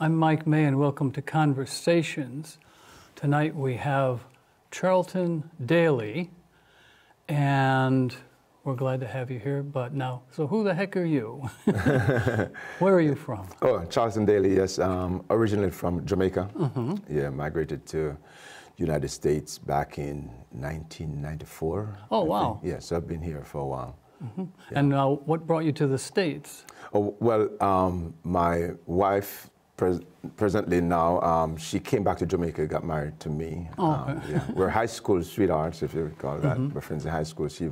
I'm Mike May, and welcome to Conversations. Tonight we have Charlton Daley, and we're glad to have you here. But now, so who the heck are you? Where are you from? Oh, Charlton Daley, yes. Originally from Jamaica. Yeah, migrated to United States back in 1994. Oh, wow. Yes, yeah, so I've been here for a while. Yeah. And what brought you to the States? Oh, well, my wife, presently now, she came back to Jamaica, got married to me. Oh, okay. Yeah. We're high school sweethearts, if you recall that. We're friends in high school. She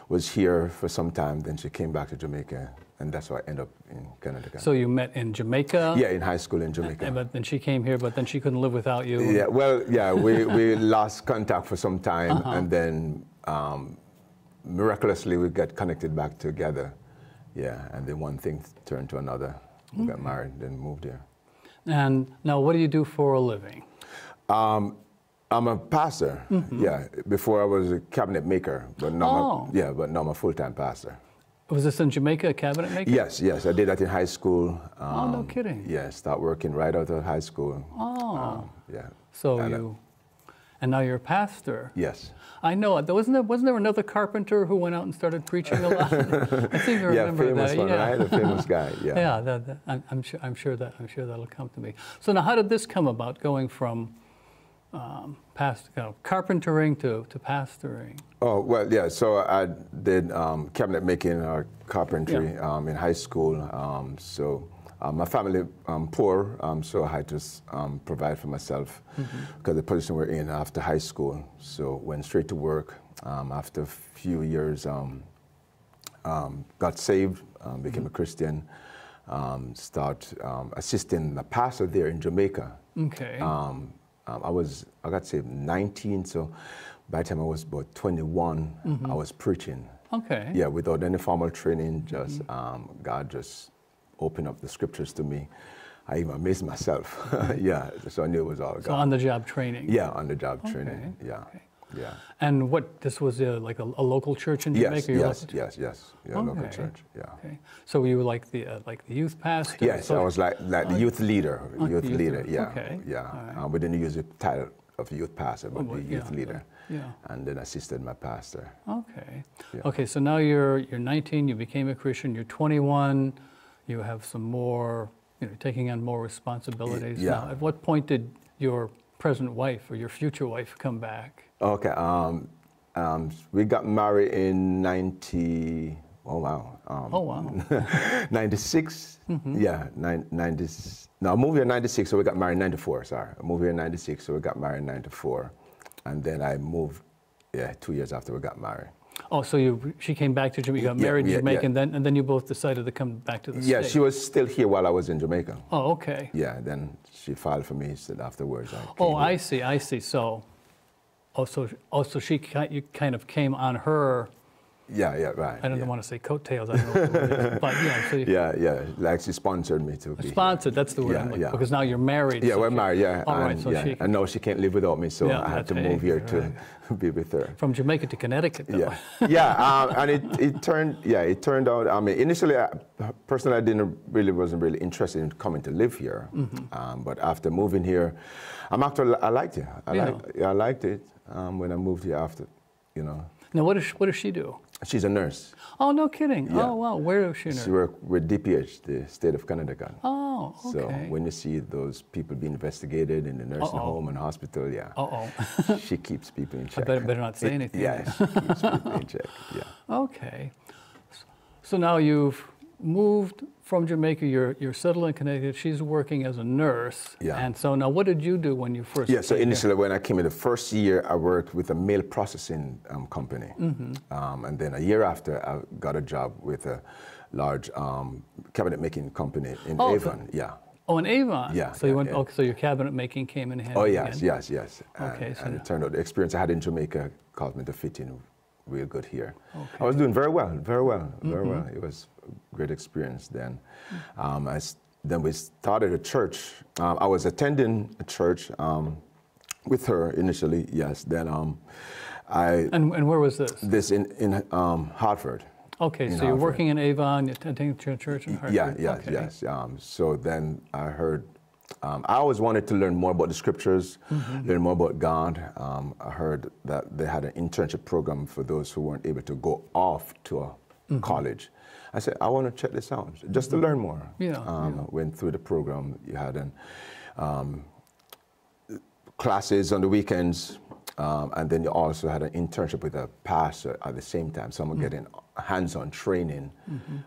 was here for some time, then she came back to Jamaica, and that's why I ended up in Canada. So you met in Jamaica? Yeah, in high school in Jamaica. But then she came here, but then she couldn't live without you? Yeah, well, yeah, we lost contact for some time, and then miraculously we got connected back together. Yeah, and then one thing turned to another. We got married, then moved here. And now what do you do for a living? I'm a pastor. Yeah, before I was a cabinet maker, but now I'm a full-time pastor. Was this in Jamaica, a cabinet maker? Yes, yes, I did that in high school. Oh, no kidding. Yeah, start working right out of high school. Oh. Yeah. So and now you're a pastor. Yes. I know. Wasn't there another carpenter who went out and started preaching a lot? I seem to remember famous that. one, right? A famous guy. Yeah. Yeah. I'm sure that'll come to me. So now, how did this come about? Going from carpentering to pastoring? Oh, well, yeah. So I did cabinet making or carpentry in high school. My family poor, so I had to provide for myself because the position we're in after high school. So went straight to work. After a few years, got saved, became a Christian, start assisting the pastor there in Jamaica. Okay. I got saved 19, so by the time I was about 21, I was preaching. Okay. Yeah, without any formal training, just God just opened up the scriptures to me. I even amazed myself. Yeah, so I knew it was all God. So on-the-job training. Yeah, on-the-job training. Yeah, yeah. And this was like a local church in Jamaica? Yes, yeah, local church. Yeah. Okay. So you were like the youth pastor? Yes, I was like the youth leader. Youth leader. Yeah. Okay. Yeah. Right. We didn't use the title of youth pastor, but the youth leader. Yeah. And then assisted my pastor. Okay. Yeah. Okay. So now you're 19. You became a Christian. You're 21. You have some more, taking on more responsibilities. Yeah. Now, at what point did your present wife or your future wife come back? Okay. We got married in 90. Oh wow. 96. Yeah. 90. No, I moved here in 96, so we got married in 94. Sorry, I moved here in 96, so we got married in 94, and then I moved. Yeah, 2 years after we got married. Oh, so she came back to Jamaica, you got married in Jamaica, and then you both decided to come back to the States? Yeah, she was still here while I was in Jamaica. Oh, okay. Yeah, then she filed for me afterwards. I see. So you kind of came on her. Yeah, right. I don't want to say coattails. I don't know what the word is, but so yeah, like she sponsored me to be sponsored. That's the word. I'm looking for, because now you're married. Yeah, we're married. Yeah, all right. So I know she can't live without me, so I had to move here to be with her. From Jamaica to Connecticut, though. And it turned out. I mean, initially, personally, I wasn't really interested in coming to live here. But after moving here, I liked it. I liked it when I moved here after, Now, what does she do? She's a nurse. Oh, no kidding. Yeah. Oh, wow. Where is she a nurse? She works with DPH, the state of Connecticut. Oh, okay. So when you see those people being investigated in the nursing home and hospital, she keets people in check. I better not say anything. Yeah, she keeps people in check. Yeah. Okay. So now you've moved from Jamaica. You're settled in Connecticut. She's working as a nurse. Yeah. And so now, what did you do when you first? Yeah. So initially, when I came in, the first year I worked with a mail processing company, and then a year after, I got a job with a large cabinet making company in Avon. Yeah. Oh, in Avon. Yeah. So you went. Okay, so your cabinet making came in handy. Oh yes. Okay. And it turned out the experience I had in Jamaica caused me to fit in real good here. Okay. I was doing very well. It was a great experience then. Then we started a church. I was attending a church with her initially, yes. Then And where was this? This in Hartford. Okay, so you're working in Avon, you're attending church in Hartford? Yes. So then I heard I always wanted to learn more about the scriptures, learn more about God. I heard that they had an internship program for those who weren't able to go off to a college. I said, I want to check this out, just to learn more. Went through the program. You had classes on the weekends, and then you also had an internship with a pastor at the same time. So I'm getting hands-on training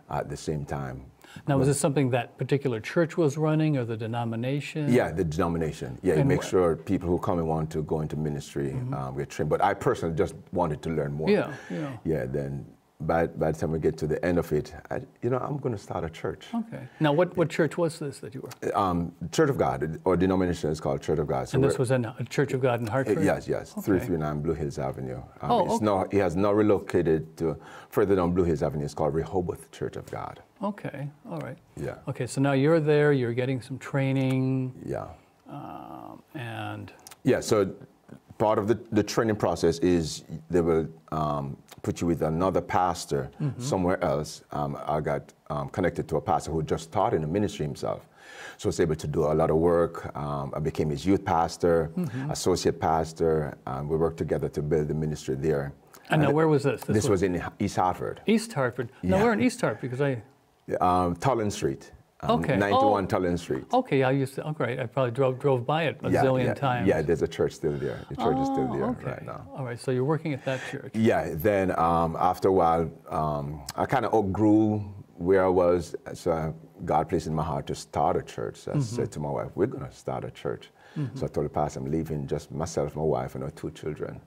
at the same time. Now, was this something that particular church was running, or the denomination? Yeah, the denomination. Yeah, you make sure people who come and want to go into ministry get trained. But I personally just wanted to learn more. Yeah, then by the time we get to the end of it, I'm going to start a church. Okay. Now, what church was this that you were? Church of God, or denomination is called Church of God. So and this was a Church of God in Hartford? Yes. Okay. 339 Blue Hills Avenue. It has not relocated to further down Blue Hills Avenue. It's called Rehoboth Church of God. Okay. All right. Yeah. Okay. So now you're there. You're getting some training. Yeah. And. Yeah. So part of the training process is they will put you with another pastor somewhere else. I got connected to a pastor who just taught in the ministry himself. So I was able to do a lot of work. I became his youth pastor, associate pastor, and we worked together to build the ministry there. And now where was this? This was in East Hartford. East Hartford. Now we're in East Hartford because I... Tullen Street. Okay. 91 Tullen Street. Okay, I used to. Oh, great. I probably drove by it a zillion times. Yeah, there's a church still there. The church is still there right now. All right, so you're working at that church. Yeah. Then after a while, I kind of outgrew where I was. So God placed in my heart to start a church. So I said to my wife, "We're going to start a church." So I told the pastor, "I'm leaving just myself, my wife, and our 2 children."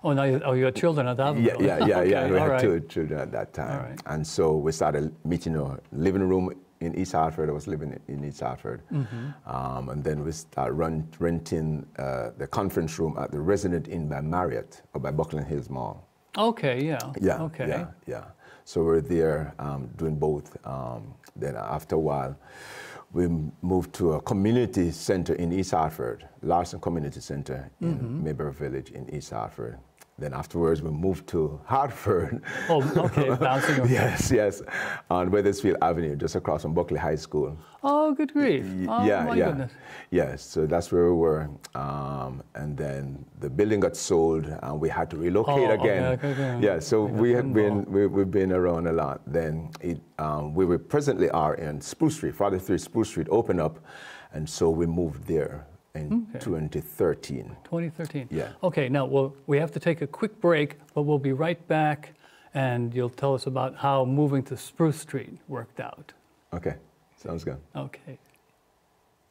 Oh, now you had children at that point? Yeah. We had 2 children at that time. Right. And so we started meeting in a living room in East Hartford. I was living in East Hartford. And then we started renting the conference room at the Resident Inn by Marriott, or by Buckland Hills Mall. Okay, yeah. Okay. Yeah. So we're there doing both. Then after a while, we moved to a community center in East Hartford, Larson Community Center in Mayberry Village in East Hartford. Then afterwards, we moved to Hartford. Oh, okay, bouncing around. Yes, on Weathersfield Avenue, just across from Buckley High School. Oh, good grief. Oh, my goodness. Yes, so that's where we were. And then the building got sold, and we had to relocate again. Okay. Yeah, so we've been around a lot. Then we presently are in Spruce Street, 43 Spruce Street opened up, and so we moved there in 2013. 2013. Yeah. Okay, now we have to take a quick break, but we'll be right back, and you'll tell us about how moving to Spruce Street worked out. Okay, sounds good. Okay.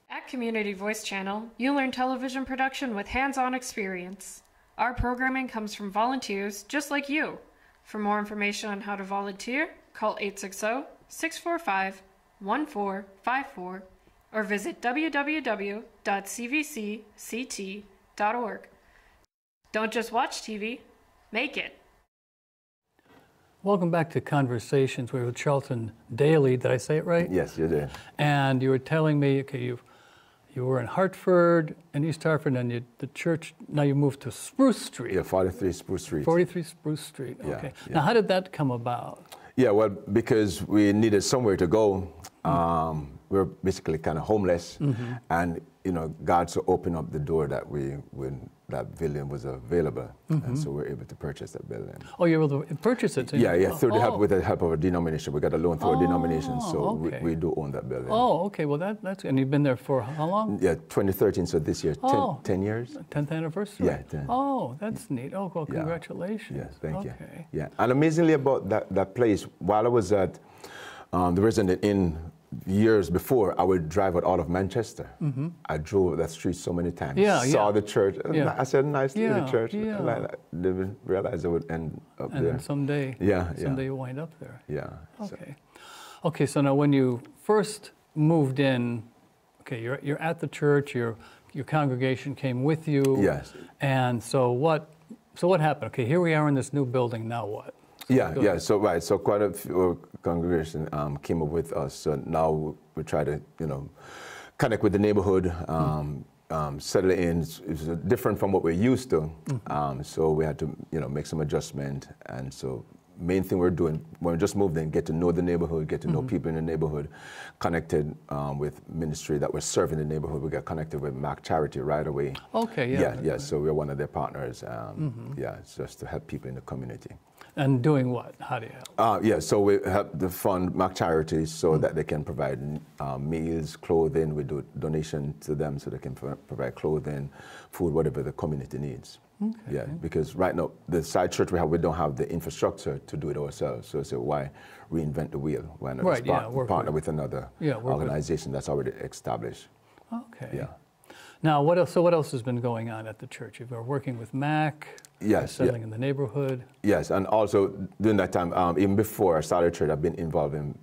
At Community Voice Channel, you learn television production with hands-on experience. Our programming comes from volunteers just like you. For more information on how to volunteer, call 860-645-1454 or visit www.cvcct.org. Don't just watch TV, make it. Welcome back to Conversations. We're with Charlton Daley. Did I say it right? Yes, you did. And you were telling me, okay, you were in Hartford and East Hartford, and the church, now you moved to Spruce Street. Yeah, 43 Spruce Street. 43 Spruce Street, okay. Yeah. Now, how did that come about? Yeah, well, because we needed somewhere to go. We were basically kind of homeless, and God so opened up the door that when that building was available, and so we were able to purchase that building. Oh, you were able to purchase it? Through with the help of a denomination. We got a loan through a denomination, so we do own that building. Oh, okay. Well, that's and you've been there for how long? Yeah, 2013. So this year, 10 years. 10th anniversary. Yeah. 10. Oh, that's neat. Oh, well, congratulations. Yes, thank you. Yeah, and amazingly about that place, while I was at the Resident Inn years before, I would drive out of Manchester. I drove that street so many times. Saw the church. I said, nice little church. I didn't realize I would end up there. And someday you wind up there. Yeah. Okay, so now when you first moved in, okay, you're at the church, your congregation came with you. Yes. And so what happened? Okay, here we are in this new building, now what? So quite a few congregation came up with us. So now we try to, connect with the neighborhood, settle in. It's different from what we're used to. So we had to, make some adjustment, and so main thing we're doing when we just moved in, get to know the neighborhood, get to know people in the neighborhood, connected with ministry that we're serving the neighborhood. We got connected with Mac Charity right away. Okay, yeah. Yeah, yeah. So we're one of their partners. Yeah, it's just to help people in the community. And doing what? How do you help? Yeah, so we help to fund Mac Charities so that they can provide meals, clothing. We do donation to them so they can provide clothing, food, whatever the community needs. Okay. Yeah, because right now, the side church we don't have the infrastructure to do it ourselves. So why reinvent the wheel? Why not partner with another organization that's already established? Okay. Yeah. Now, what else? So what else has been going on at the church? You've been working with Mac. Yes. Settling in the neighborhood. Yes, and also during that time, even before I started church, I've been involved in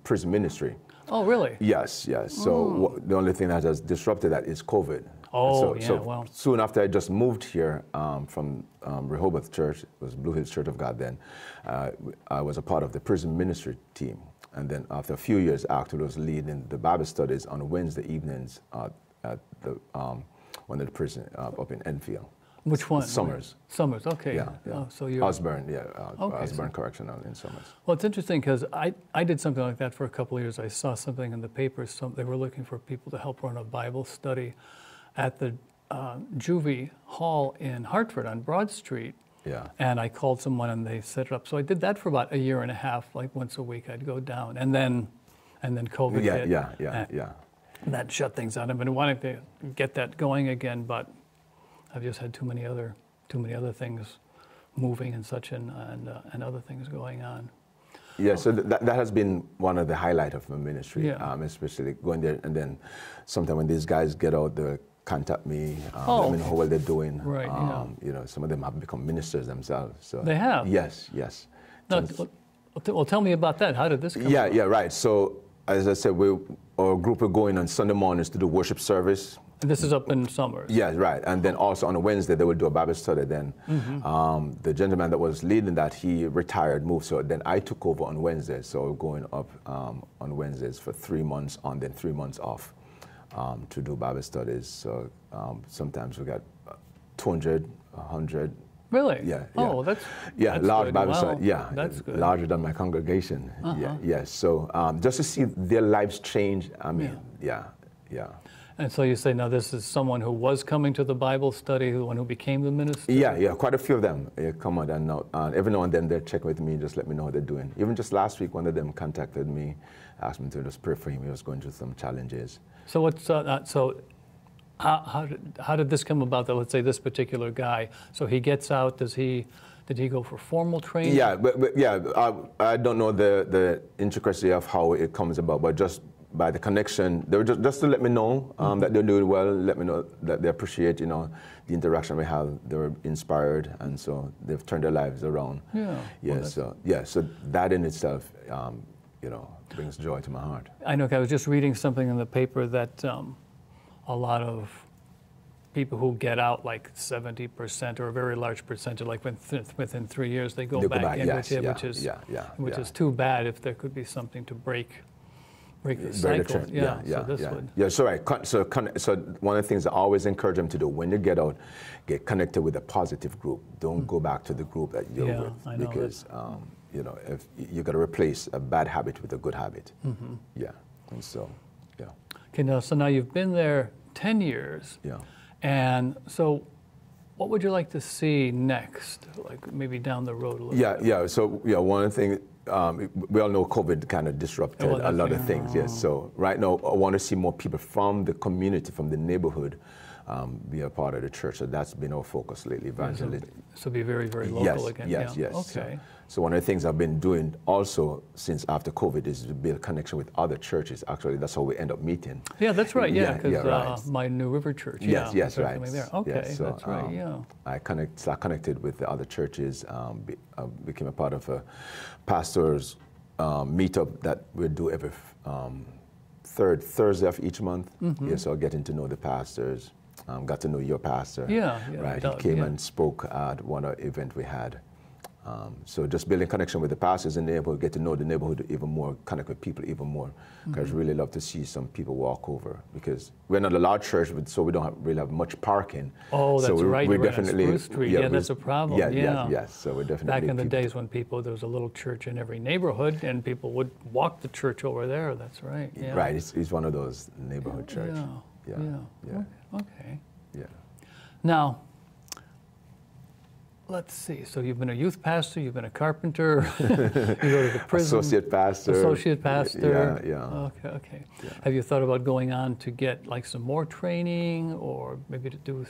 prison ministry. Oh, really? Yes, yes. So the only thing that has disrupted that is COVID. Oh, So soon after I just moved here from Rehoboth Church, it was Blue Hills Church of God then, I was a part of the prison ministry team. And then after a few years, I actually was leading the Bible studies on Wednesday evenings at the one of the prison up in Enfield. Which one? Summers. Summers, okay. Yeah. Oh, so you're Osborne, Osborne Correctional in Summers. Well, it's interesting because I did something like that for a couple of years. I saw something in the paper. They were looking for people to help run a Bible study at the Juvie Hall in Hartford on Broad Street. Yeah. And I called someone and they set it up. So I did that for about a year and a half. Like once a week, I'd go down, and then COVID hit. Yeah. And that shut things down. I've been wanting to get that going again, but I've just had too many other things moving and such, and other things going on. Yeah, so that has been one of the highlights of my ministry, especially going there, and then sometimes when these guys get out, they'll contact me, let me know how well they're doing. Right. You know, some of them have become ministers themselves. So they have. Yes. Now, well, tell me about that. How did this come? Yeah, right. So as I said, our group are going on Sunday mornings to do worship service. And this is up in Summers. Yeah, right. And then also on a Wednesday, they will do a Bible study then. The gentleman that was leading that, he retired, moved. So then I took over on Wednesdays. So we're going up on Wednesdays for 3 months on, then 3 months off to do Bible studies. So sometimes we got 200, 100. Really? Yeah. Oh, that's large good. Bible Wow. study. Yeah, that's good. Larger than my congregation. Yeah. So just to see their lives change, I mean, yeah. And so you say, now this is someone who was coming to the Bible study, the one who became the minister? Yeah, quite a few of them come on, and every now and then they'll check with me and just let me know how they're doing. Even just last week, one of them contacted me, asked me to just pray for him. He was going through some challenges. So what's how did this come about? That let's say this particular guy, so he gets out. Did he go for formal training? Yeah, but I don't know the intricacy of how it comes about, but just by the connection, they were just to let me know that they're doing well, let me know that they appreciate, the interaction we have. They were inspired, and so they've turned their lives around. Yeah. So that in itself, brings joy to my heart. I know. I was just reading something in the paper that a lot of people who get out, like 70% or a very large percentage, like within 3 years, they go back in, which is too bad. If there could be something to break the cycle. So right. So one of the things I always encourage them to do when you get out, get connected with a positive group. Don't go back to the group that you're with, I know because if you got to replace a bad habit with a good habit. And so Okay, so now you've been there 10 years. And so what would you like to see next, like maybe down the road a little bit? So one of the things, we all know COVID kind of disrupted a lot of things. Yes. So right now, I want to see more people from the community, from the neighborhood, be a part of the church. So that's been our focus lately, evangelism. So be very, very local again. Yes. Okay. So one of the things I've been doing also since after COVID is to build connection with other churches. Actually, that's how we end up meeting. Yeah, that's right. Because my New River Church. Yes, right. There. Okay, so, that's right. I connected with the other churches. Became a part of a pastors' meetup that we do every third Thursday of each month. So getting to know the pastors. Got to know your pastor. Yeah. Right. He came and spoke at one event we had. So just building connection with the pastors in the neighborhood, get to know the neighborhood even more, connect with people even more. Because really love to see some people walk over, because we're not a large church, so we don't really have much parking. Oh, that's so right. We're You're definitely, on Spruce Street. Yeah, that's a problem. Yes. So we're definitely back in the days when there was a little church in every neighborhood, and people would walk the church over there. That's right. Yeah. Right. It's one of those neighborhood church. Yeah. Okay. Yeah. Now, let's see. So you've been a youth pastor, you've been a carpenter, you go to the prison. Associate pastor. Yeah. Okay. Yeah. Have you thought about going on to get like some more training, or maybe to do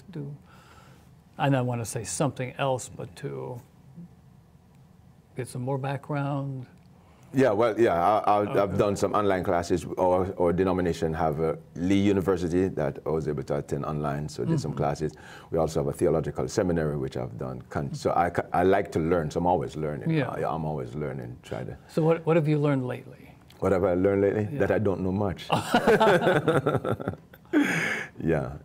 I don't want to say something else, but to get some more background? Yeah, well, I've done some online classes. Our denomination have a Lee University that I was able to attend online, so I did some classes. We also have a theological seminary, which I've done. So I like to learn, so I'm always learning. Yeah. I'm always learning, So what have you learned lately? What have I learned lately? Yeah. That I don't know much. Yeah.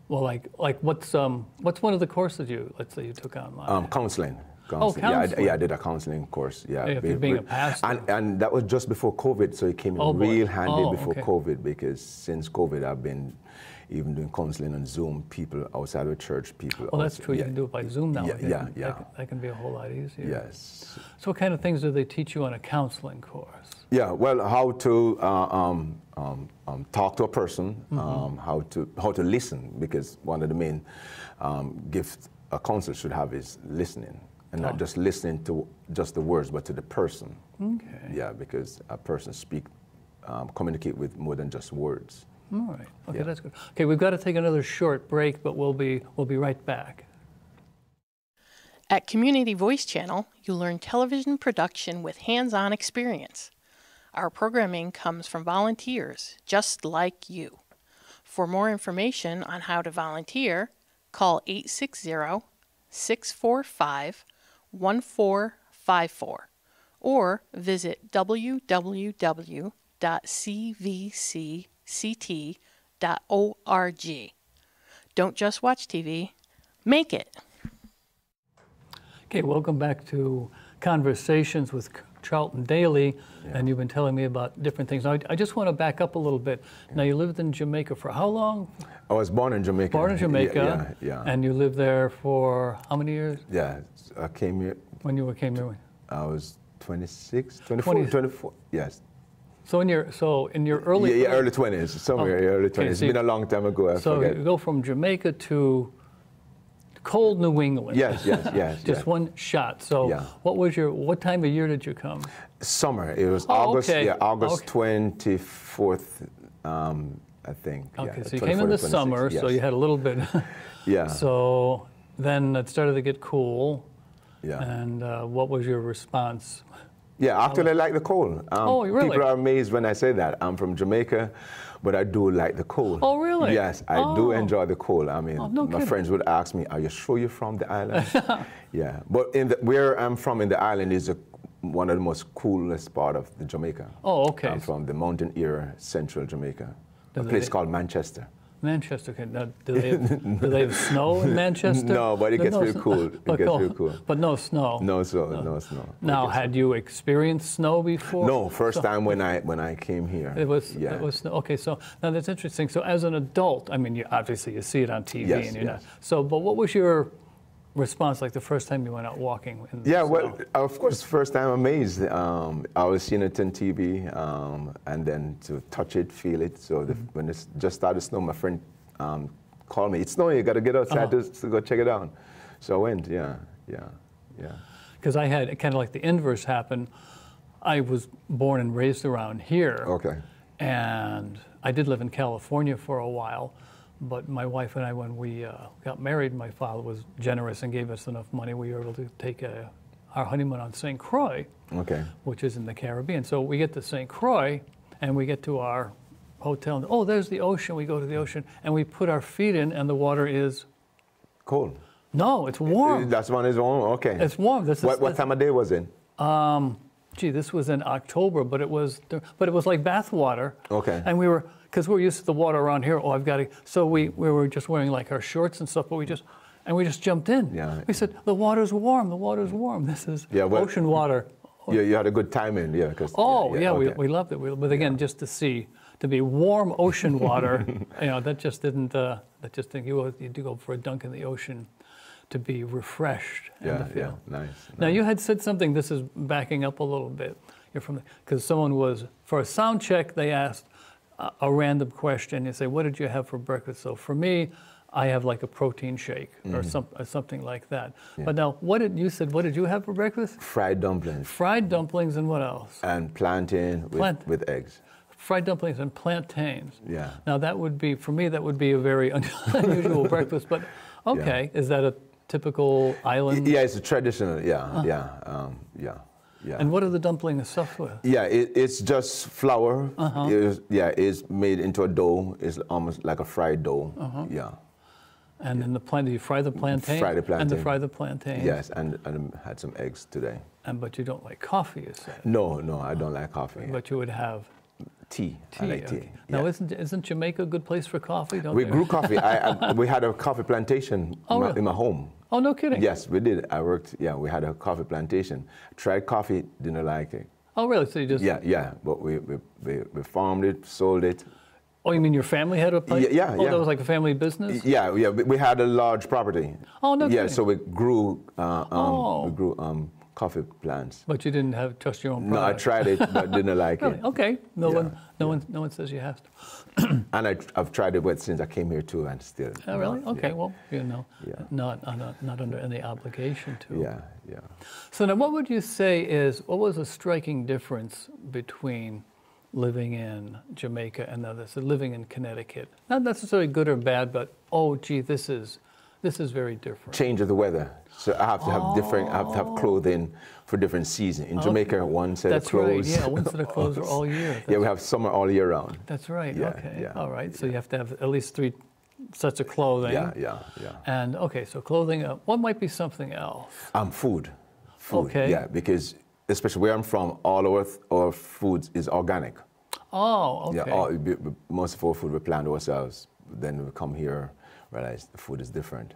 Well, like what's one of the courses let's say you took online? Counseling. Oh, counseling. I did a counseling course. Yeah, being a pastor. And that was just before COVID, so it came in real handy before COVID, because since COVID, I've been even doing counseling on Zoom, people outside of church, people. Well, that's true. You can do it by Zoom now. Yeah. That can be a whole lot easier. Yes. So what kind of things do they teach you on a counseling course? Yeah, well, how to talk to a person, how to listen, because one of the main gifts a counselor should have is listening. And not just listening to just the words, but to the person. Okay. Yeah, because a person communicate with more than just words. All right. Okay, that's good. Okay, we've got to take another short break, but we'll be right back. At Community Voice Channel, you learn television production with hands-on experience. Our programming comes from volunteers just like you. For more information on how to volunteer, call 860-645-1454 or visit www.cvcct.org. Don't just watch TV, make it. Okay, welcome back to Conversations with Charlton Daley, and you've been telling me about different things. Now, I just want to back up a little bit. Now, you lived in Jamaica for how long? I was born in Jamaica. Born in Jamaica. Yeah. And you lived there for how many years? Yeah, I came here. When you came here? I was 26, 24, yes. So in your early... early 20s, somewhere early 20s. It's been a long time ago, I forget. You go from Jamaica to cold New England. Yes. Just one shot. So what time of year did you come? Summer. It was August 24th, I think. Okay, so you came in the summer, so you had a little bit. Yeah. So then it started to get cool. Yeah. And what was your response? Yeah, actually I like the cold. Really? People are amazed when I say that. I'm from Jamaica, but I do like the cold. Oh, really? Yes, I do enjoy the cold. I mean, my friends would ask me, are you sure you're from the island? Yeah, but where I'm from in the island is one of the most coolest part of the Jamaica. Oh, okay. I'm from the mountain era, central Jamaica, a place called Manchester. Manchester. Okay. Now, do they have snow in Manchester? No, but it gets real cool. It gets real cool. But no snow. No snow. Now, had you experienced snow before? No, first time when I came here. It was snow. Okay, so now that's interesting. So as an adult, I mean, obviously you see it on TV, and you're not. So, but what was your response like the first time you went out walking in the snow? Well, of course, first time amazed. I was seeing it on TV, and then to touch it, feel it. So when it just started to snow, my friend called me. It's snowing. You got to get outside to go check it out. So I went. Yeah. Because I had kind of like the inverse happen. I was born and raised around here. Okay. And I did live in California for a while. But my wife and I, when we got married, my father was generous and gave us enough money. We were able to take our honeymoon on St. Croix, which is in the Caribbean. So we get to St. Croix, and we get to our hotel. And, there's the ocean. We go to the ocean, and we put our feet in, and the water is... cold. No, it's warm. That one is warm? Okay. It's warm. What time of day was it? This was in October, but it was like bath water. Okay. And because we're used to the water around here. So we were just wearing like our shorts and stuff, but And we just jumped in. Yeah. We said, the water's warm, the water's warm. This is ocean water. Yeah, you had a good time in, yeah. Okay. we loved it. But again, just to be warm ocean water, that just didn't, you do go for a dunk in the ocean to be refreshed and to feel. Nice. Now, you had said something, this is backing up a little bit. Because someone was, for a sound check, they asked a random question. You say, what did you have for breakfast? So for me, I have like a protein shake or something like that. Yeah. But now, what did you have for breakfast? Fried dumplings. Fried dumplings and what else? And plantain with eggs. Fried dumplings and plantains. Yeah. Now that would be, for me, that would be a very unusual breakfast, but okay. Yeah. Is that a typical island? Yeah, it's a traditional, yeah. And what are the dumplings stuffed with? Yeah, it's just flour. It's made into a dough. It's almost like a fried dough. Yeah. And then you fry the plantain? Fry the plantain. Fry the plantain. Yes, and had some eggs today. But you don't like coffee, you said? No, I don't like coffee. But you would have tea. I like tea. Okay. Now, isn't Jamaica a good place for coffee? We grew coffee. We had a coffee plantation in my home. Oh, no kidding. Yes, we did. We had a coffee plantation. Tried coffee, didn't like it. Oh, really? So you just... Yeah, but we farmed it, sold it. Oh, you mean your family had a place? Yeah. Oh, that was like a family business? Yeah. We had a large property. Oh, no kidding. Yeah, so we grew coffee plants. But you didn't trust your own product? No, I tried it, but didn't like really? it. Okay. No one says you have to. And I've tried it since I came here too, and still. Oh, really? Okay. Yeah. Well, not under any obligation to. Yeah. So now, what would you say what was a striking difference between living in Jamaica and living in Connecticut? Not necessarily good or bad, but this is very different. Change of the weather. So I have to have clothing for different seasons. In Jamaica, one set of clothes. That's right, one set of clothes are all year. We have summer all year round. That's right, okay. All right, so you have to have at least 3 sets of clothing. Yeah. And, so clothing, what might be something else? Food. Okay. Yeah, because especially where I'm from, all our food is organic. Oh, okay. Yeah, most of our food we plant ourselves. Then we come here, realize the food is different.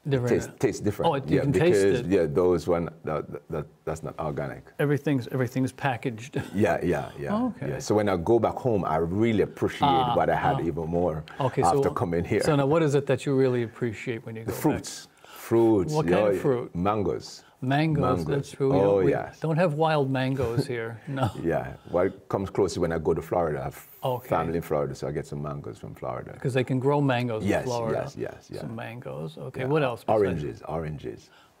Different. Tastes different. Oh, you can taste it. Yeah, those one that's not organic. Everything's packaged. Yeah. Okay. Yeah. So when I go back home, I really appreciate what I had even more after coming here. So now, what is it that you really appreciate when you go back? Fruits. What kind of fruit? Mangoes. Mangoes, that's true. Oh, we yes. Don't have wild mangoes here, no. Yeah, what comes close when I go to Florida. I have family in Florida, so I get some mangoes from Florida. Because they can grow mangoes in Florida. Yes. Some mangoes, okay. What else? Oranges.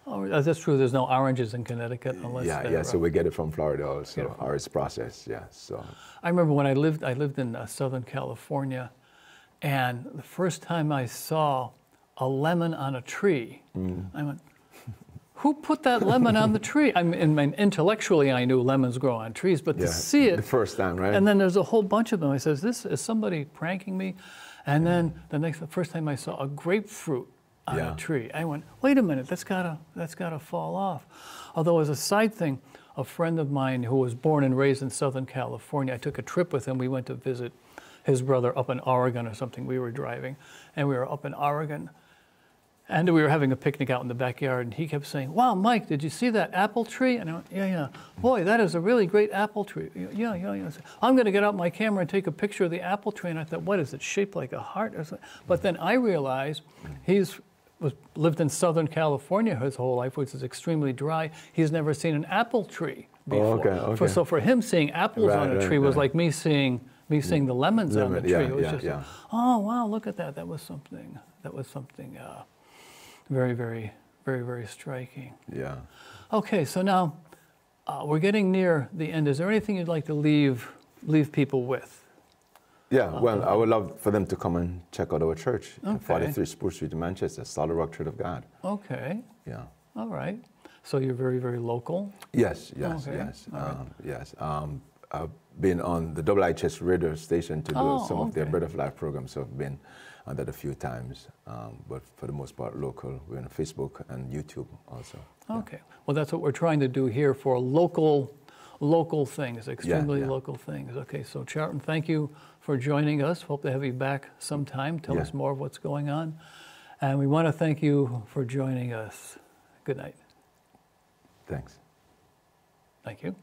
Oh, that's true. There's no oranges in Connecticut unless so we get it from Florida also, or it's processed, so. I remember when I lived in Southern California, and the first time I saw a lemon on a tree, I went, who put that lemon on the tree? Intellectually, I knew lemons grow on trees, but to see it... The first time, right? And then there's a whole bunch of them. I says, is somebody pranking me? And then the first time I saw a grapefruit on a tree, I went, wait a minute, that's gotta fall off. Although as a side thing, a friend of mine who was born and raised in Southern California, I took a trip with him. We went to visit his brother up in Oregon or something. We were driving, and we were up in Oregon. And we were having a picnic out in the backyard, and he kept saying, wow, Mike, did you see that apple tree? And I went, yeah. Boy, that is a really great apple tree. Yeah. I'm going to get out my camera and take a picture of the apple tree. And I thought, what is it, shaped like a heart? But then I realized he's lived in Southern California his whole life, which is extremely dry. He's never seen an apple tree before. Okay. So for him, seeing apples on a tree was like me seeing the lemons on the tree. It was just, oh, wow, look at that. That was something very, very, very, very striking. Yeah. Okay, so now we're getting near the end. Is there anything you'd like to leave people with? Yeah, well, I would love for them to come and check out our church, 43 Spruce Street in Manchester, Solid Rock Church of God. Okay. Yeah. All right. So you're very, very local? Yes. Okay. Yes. I've been on the IHS radio station to do some of their Bread of Life programs, so I've been on that a few times, but for the most part local. We're on Facebook and YouTube also. Okay. Well, that's what we're trying to do here for local things, extremely local things. Okay, so Charlton, thank you for joining us. Hope to have you back sometime. Tell us more of what's going on. And we want to thank you for joining us. Good night. Thanks. Thank you.